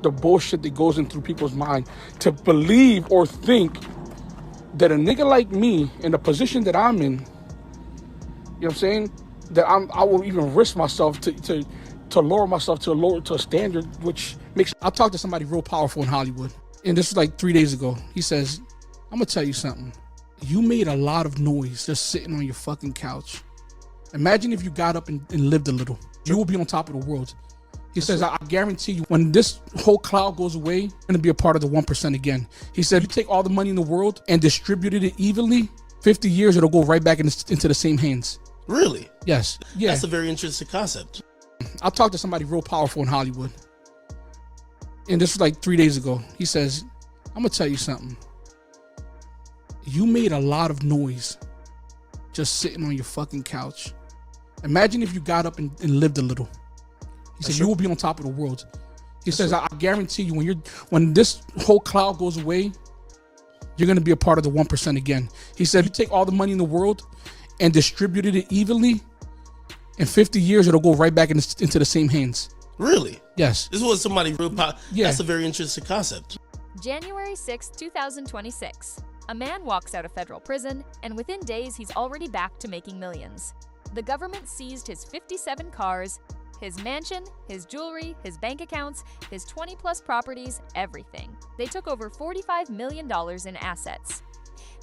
the bullshit that goes in through people's mind to believe or think that a nigga like me in the position that I'm in, you know what I'm saying, that I will even risk myself to lower myself to a standard which makes. I talked to somebody real powerful in Hollywood, and this was like 3 days ago. He says, I'm gonna tell you something. You made a lot of noise just sitting on your fucking couch. Imagine if you got up and lived a little. You will be on top of the world. He says, I guarantee you, when this whole cloud goes away, you're going to be a part of the 1% again. He said, if you take all the money in the world and distributed it evenly, 50 years, it'll go right back into the same hands. Really? Yes. Yeah. That's a very interesting concept. I talked to somebody real powerful in Hollywood, and this was like 3 days ago. He says, I'm going to tell you something. You made a lot of noise just sitting on your fucking couch. Imagine if you got up and lived a little. He said, you will be on top of the world. He says, I guarantee you, when this whole cloud goes away, you're going to be a part of the 1% again. He said, if you take all the money in the world and distributed it evenly, in 50 years, it'll go right back into the same hands. Really? Yes. This was somebody real Yeah. That's a very interesting concept. January 6, 2026. A man walks out of federal prison, and within days, he's already back to making millions. The government seized his 57 cars, his mansion, his jewelry, his bank accounts, his 20-plus properties, everything. They took over $45 million in assets.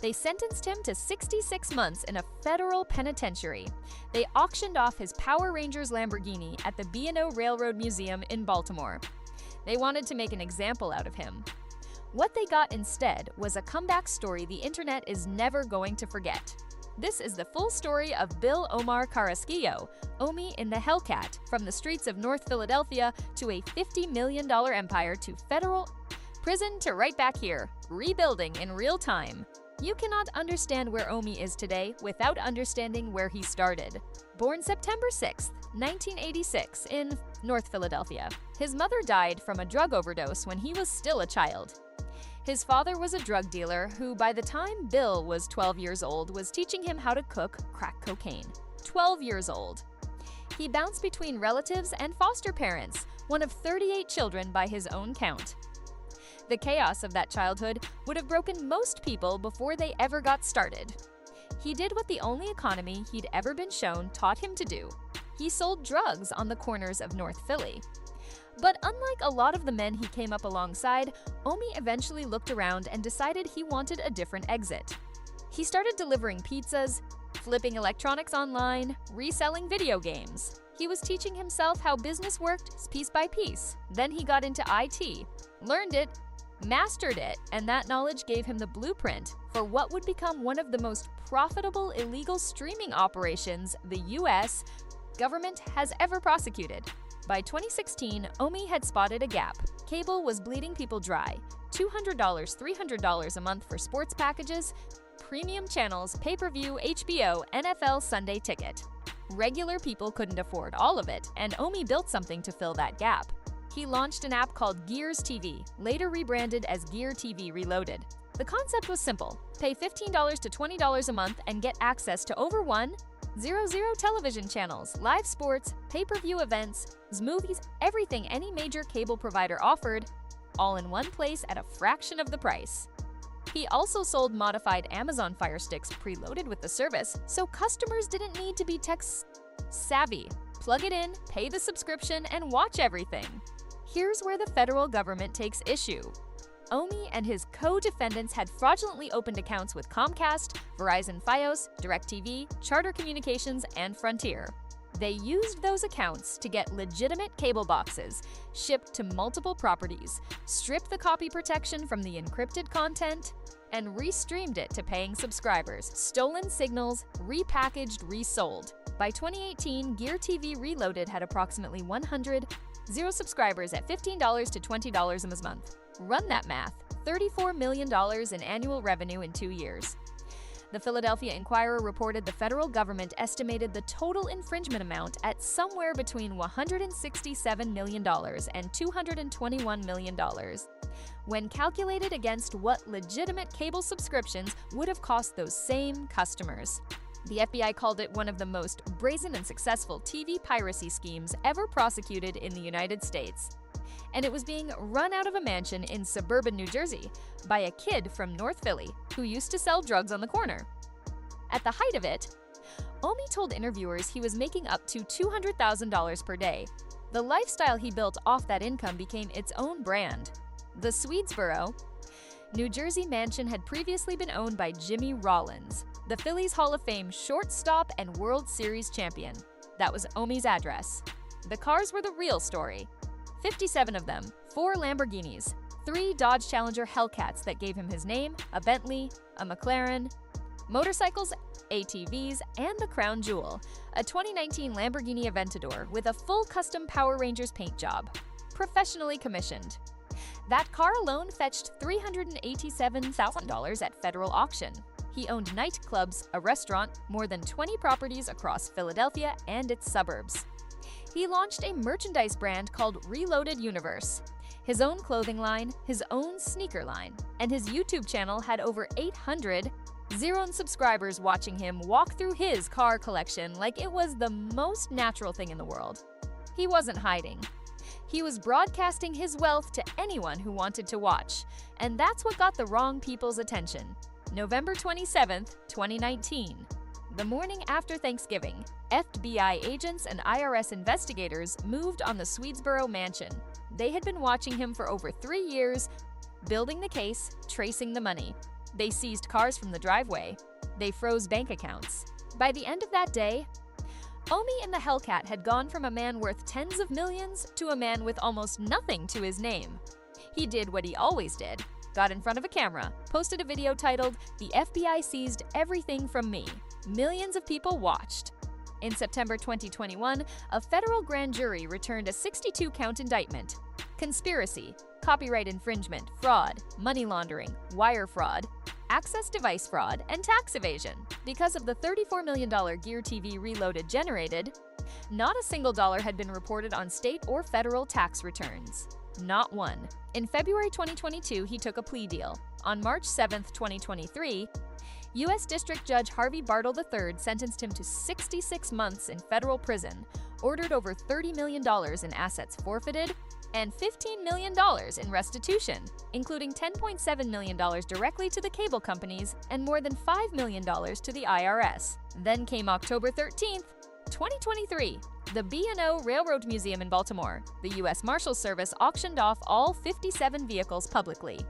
They sentenced him to 66 months in a federal penitentiary. They auctioned off his Power Rangers Lamborghini at the B&O Railroad Museum in Baltimore. They wanted to make an example out of him. What they got instead was a comeback story the internet is never going to forget. This is the full story of Bill Omar Carrasquillo, Omi in the Hellcat, from the streets of North Philadelphia to a $50 million empire to federal prison to right back here, rebuilding in real time. You cannot understand where Omi is today without understanding where he started. Born September 6, 1986 in North Philadelphia, his mother died from a drug overdose when he was still a child. His father was a drug dealer who, by the time Bill was 12 years old, was teaching him how to cook crack cocaine. 12 years old. He bounced between relatives and foster parents, one of 38 children by his own count. The chaos of that childhood would have broken most people before they ever got started. He did what the only economy he'd ever been shown taught him to do. He sold drugs on the corners of North Philly. But unlike a lot of the men he came up alongside, Omi eventually looked around and decided he wanted a different exit. He started delivering pizzas, flipping electronics online, reselling video games. He was teaching himself how business worked piece by piece. Then he got into IT, learned it, mastered it, and that knowledge gave him the blueprint for what would become one of the most profitable illegal streaming operations the U.S. government has ever prosecuted. By 2016, Omi had spotted a gap. Cable was bleeding people dry. $200, $300 a month for sports packages, premium channels, pay-per-view, HBO, NFL Sunday Ticket. Regular people couldn't afford all of it, and Omi built something to fill that gap. He launched an app called Gears TV, later rebranded as Gear TV Reloaded. The concept was simple. Pay $15 to $20 a month and get access to over 100 television channels, live sports, pay-per-view events, movies, everything any major cable provider offered, all in one place at a fraction of the price. He also sold modified Amazon Fire Sticks preloaded with the service, so customers didn't need to be tech savvy. Plug it in, pay the subscription, and watch everything. Here's where the federal government takes issue. Omi and his co-defendants had fraudulently opened accounts with Comcast, Verizon Fios, DirecTV, Charter Communications, and Frontier. They used those accounts to get legitimate cable boxes, shipped to multiple properties, stripped the copy protection from the encrypted content, and restreamed it to paying subscribers, stolen signals, repackaged, resold. By 2018, Gear TV Reloaded had approximately 100 subscribers at $15 to $20 a month. Run that math, $34 million in annual revenue in 2 years. The Philadelphia Inquirer reported the federal government estimated the total infringement amount at somewhere between $167 million and $221 million. When calculated against what legitimate cable subscriptions would have cost those same customers. The FBI called it one of the most brazen and successful TV piracy schemes ever prosecuted in the United States. and it was being run out of a mansion in suburban New Jersey by a kid from North Philly who used to sell drugs on the corner. At the height of it, Omi told interviewers he was making up to $200,000 per day. The lifestyle he built off that income became its own brand. The Swedesboro, New Jersey mansion had previously been owned by Jimmy Rollins, the Phillies Hall of Fame shortstop and World Series champion. That was Omi's address. The cars were the real story. 57 of them, 4 Lamborghinis, 3 Dodge Challenger Hellcats that gave him his name, a Bentley, a McLaren, motorcycles, ATVs, and the crown jewel, a 2019 Lamborghini Aventador with a full custom Power Rangers paint job, professionally commissioned. That car alone fetched $387,000 at federal auction. He owned nightclubs, a restaurant, more than 20 properties across Philadelphia and its suburbs. He launched a merchandise brand called Reloaded Universe, his own clothing line, his own sneaker line, and his YouTube channel had over 800 subscribers watching him walk through his car collection like it was the most natural thing in the world. He wasn't hiding. He was broadcasting his wealth to anyone who wanted to watch, and that's what got the wrong people's attention. November 27, 2019. The morning after Thanksgiving, FBI agents and IRS investigators moved on the Swedesboro mansion. They had been watching him for over 3 years, building the case, tracing the money. They seized cars from the driveway. They froze bank accounts. By the end of that day, Omi In A Hellcat had gone from a man worth tens of millions to a man with almost nothing to his name. He did what he always did, got in front of a camera, posted a video titled, "The FBI seized everything from me." Millions of people watched. In September 2021, a federal grand jury returned a 62-count indictment. Conspiracy, copyright infringement, fraud, money laundering, wire fraud, access device fraud, and tax evasion. Because of the $34 million Gear TV Reloaded generated, not a single dollar had been reported on state or federal tax returns. Not one. In February 2022, he took a plea deal. On March 7, 2023, U.S. District Judge Harvey Bartle III sentenced him to 66 months in federal prison, ordered over $30 million in assets forfeited, and $15 million in restitution, including $10.7 million directly to the cable companies and more than $5 million to the IRS. Then came October 13, 2023. The B&O Railroad Museum in Baltimore. The U.S. Marshals Service auctioned off all 57 vehicles publicly.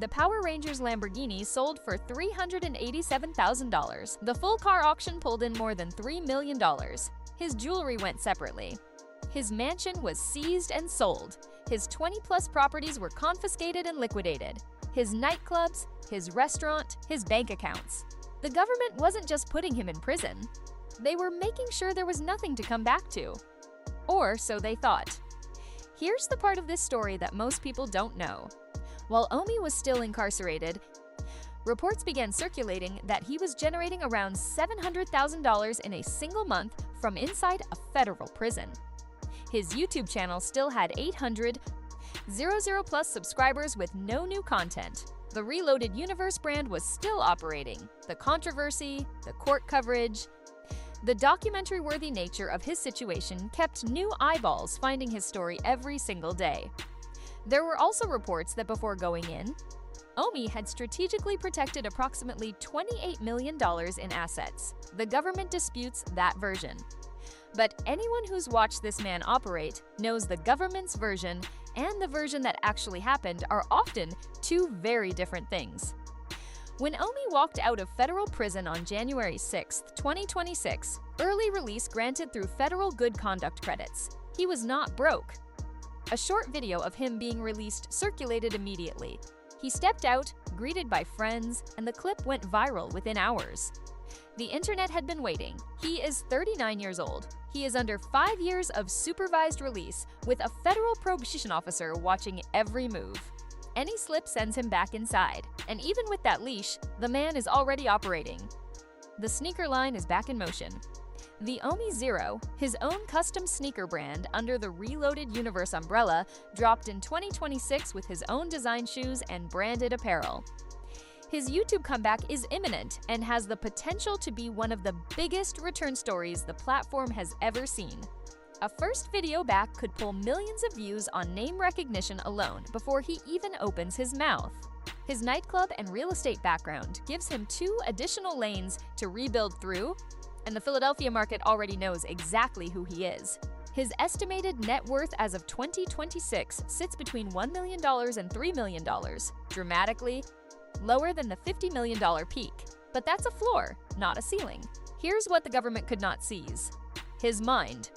The Power Rangers Lamborghini sold for $387,000. The full car auction pulled in more than $3 million. His jewelry went separately. His mansion was seized and sold. His 20-plus properties were confiscated and liquidated. His nightclubs, his restaurant, his bank accounts. The government wasn't just putting him in prison. They were making sure there was nothing to come back to. Or so they thought. Here's the part of this story that most people don't know. While Omi was still incarcerated, reports began circulating that he was generating around $700,000 in a single month from inside a federal prison. His YouTube channel still had 800,000+ subscribers with no new content. The Reloaded Universe brand was still operating. The controversy, the court coverage, the documentary-worthy nature of his situation kept new eyeballs finding his story every single day. There were also reports that before going in, Omi had strategically protected approximately $28 million in assets. The government disputes that version. But anyone who's watched this man operate knows the government's version and the version that actually happened are often two very different things. When Omi walked out of federal prison on January 6, 2026, early release granted through federal good conduct credits. He was not broke. A short video of him being released circulated immediately. He stepped out, greeted by friends, and the clip went viral within hours. The internet had been waiting. He is 39 years old. He is under 5 years of supervised release with a federal probation officer watching every move. Any slip sends him back inside, and even with that leash, the man is already operating. The sneaker line is back in motion. The Omi Zero, his own custom sneaker brand under the Reloaded Universe umbrella, dropped in 2026 with his own design shoes and branded apparel. His YouTube comeback is imminent and has the potential to be one of the biggest return stories the platform has ever seen. A first video back could pull millions of views on name recognition alone before he even opens his mouth. His nightclub and real estate background gives him 2 additional lanes to rebuild through, and the Philadelphia market already knows exactly who he is. His estimated net worth as of 2026 sits between $1 million and $3 million, dramatically lower than the $50 million peak. But that's a floor, not a ceiling. Here's what the government could not seize: his mind,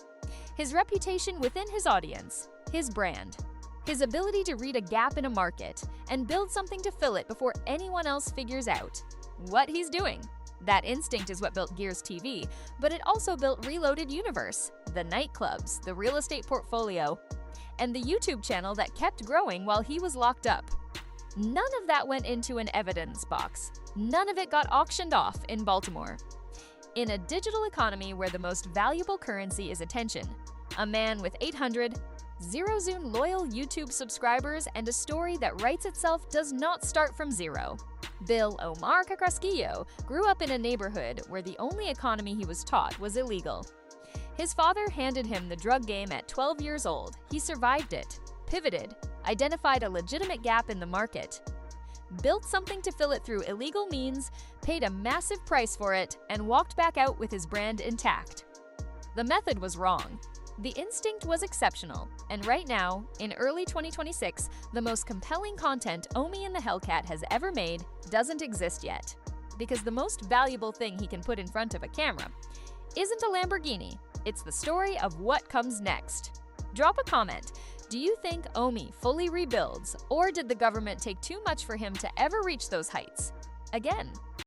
his reputation within his audience, his brand, his ability to read a gap in a market and build something to fill it before anyone else figures out what he's doing. That instinct is what built Gears TV, but it also built Reloaded Universe, the nightclubs, the real estate portfolio, and the YouTube channel that kept growing while he was locked up. None of that went into an evidence box. None of it got auctioned off in Baltimore. In a digital economy where the most valuable currency is attention, a man with 800 zero-zoom loyal YouTube subscribers and a story that writes itself does not start from zero. Bill Omar Carrasquillo grew up in a neighborhood where the only economy he was taught was illegal. His father handed him the drug game at 12 years old. He survived it, pivoted, identified a legitimate gap in the market, built something to fill it through illegal means, paid a massive price for it, and walked back out with his brand intact. The method was wrong. The instinct was exceptional, and right now, in early 2026, the most compelling content Omi In A Hellcat has ever made doesn't exist yet. Because the most valuable thing he can put in front of a camera isn't a Lamborghini, it's the story of what comes next. Drop a comment. Do you think Omi fully rebuilds, or did the government take too much for him to ever reach those heights? Again,